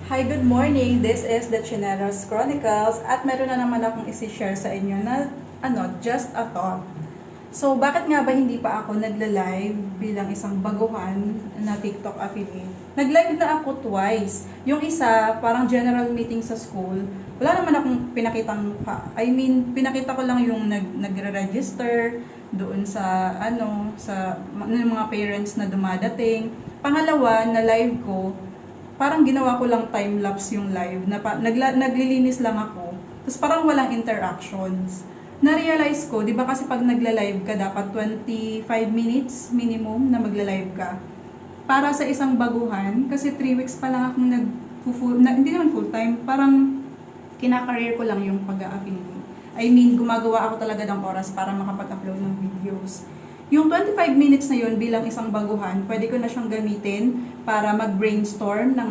Hi, good morning. This is the Chineros Chronicles at meron na naman akong isi-share sa inyo na just a thought. So, bakit nga ba hindi pa ako nagla-live bilang isang baguhan na TikTok affiliate? Nag-live na ako twice. Yung isa, parang general meeting sa school. Wala naman akong pinakitang mukha. Pinakita ko lang yung nagre-register doon sa sa mga parents na dumadating. Pangalawa, na live ko, parang ginawa ko lang time-lapse yung live, naglilinis lang ako, tapos parang walang interactions. Na-realize ko, di ba kasi pag nagla-live ka, dapat 25 minutes minimum na magla-live ka. Para sa isang baguhan, kasi 3 weeks pa lang akong hindi naman full-time, parang kinakareer ko lang yung pag-a-affiliate. Gumagawa ako talaga ng oras para makapag-upload ng videos. Yung 25 minutes na yun bilang isang baguhan, pwede ko na siyang gamitin para mag-brainstorm ng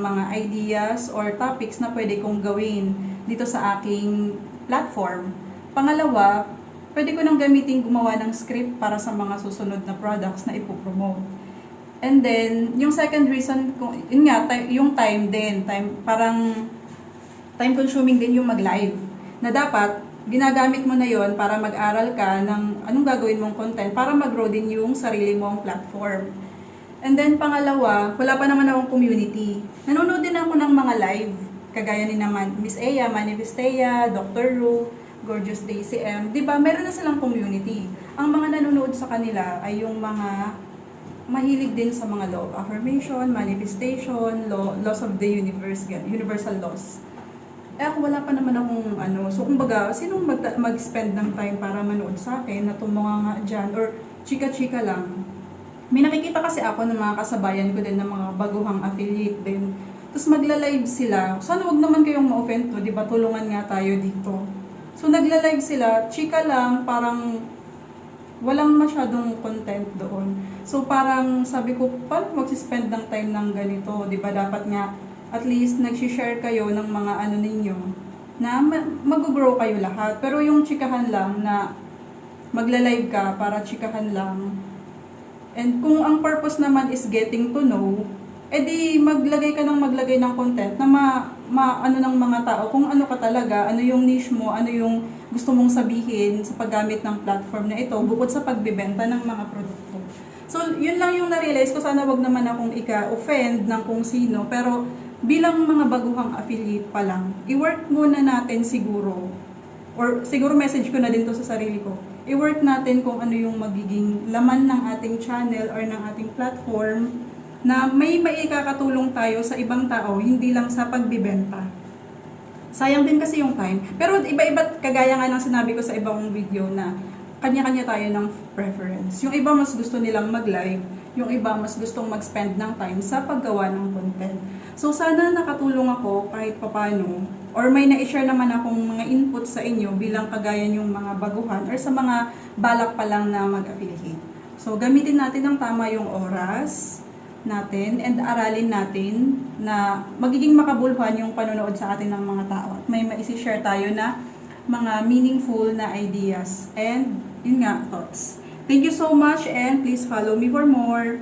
mga ideas or topics na pwede kong gawin dito sa aking platform. Pangalawa, pwede ko nang gamitin gumawa ng script para sa mga susunod na products na ipopromote. And then, yung second reason, yun nga, yung time din. Parang time consuming din yung mag-live. Na dapat, ginagamit mo na yon para mag-aral ka ng anong gagawin mong content para mag-grow din yung sarili mong platform. And then pangalawa, wala pa naman akong community. Nanonood din ako ng mga live, kagaya ni naman Miss Aya, Manifestea, Dr. Ru, Gorgeous Daisy M. Diba, meron na silang community. Ang mga nanonood sa kanila ay yung mga mahilig din sa mga law of affirmation, manifestation, laws of the universe, universal laws. Ako wala pa naman akong so kumbaga, sinong mag-spend ng time para manood sa akin na tumunga nga dyan, or chika-chika lang. May nakikita kasi ako ng mga kasabayan ko din ng mga baguhang affiliate din. Tapos magla-live sila. Sana wag naman kayong ma-offend to, di ba? Tulungan nga tayo dito. So nagla-live sila, chika lang, parang walang masyadong content doon. So parang sabi ko, paano mag-spend ng time ng ganito? Di ba dapat nga at least nag-share kayo ng mga ninyo na mag-grow kayo lahat. Pero yung chikahan lang na magla-live ka para chikahan lang. And kung ang purpose naman is getting to know, edi maglagay ng content na ng mga tao kung ano ka talaga, ano yung niche mo, ano yung gusto mong sabihin sa paggamit ng platform na ito, bukod sa pagbebenta ng mga produkto. So, yun lang yung na-realize ko. Sana wag naman akong ika-offend ng kung sino, pero bilang mga baguhang affiliate pa lang, i-work muna natin siguro, or siguro message ko na din to sa sarili ko, i-work natin kung ano yung magiging laman ng ating channel or ng ating platform na may maikakatulong tayo sa ibang tao, hindi lang sa pagbibenta. Sayang din kasi yung time. Pero iba-iba, kagaya nga ng sinabi ko sa ibang video na kanya-kanya tayo ng preference. Yung iba mas gusto nilang mag-live, yung iba mas gustong mag-spend ng time sa paggawa ng content. So sana nakatulong ako kahit papano, or may na-share naman akong mga input sa inyo bilang kagaya yung mga baguhan or sa mga balak pa lang na mag-affiliate. So gamitin natin ng tama yung oras natin and aralin natin na magiging makabuluhan yung panonood sa atin ng mga tao. At may maisi-share tayo na mga meaningful na ideas and yun nga, thoughts. Thank you so much and please follow me for more.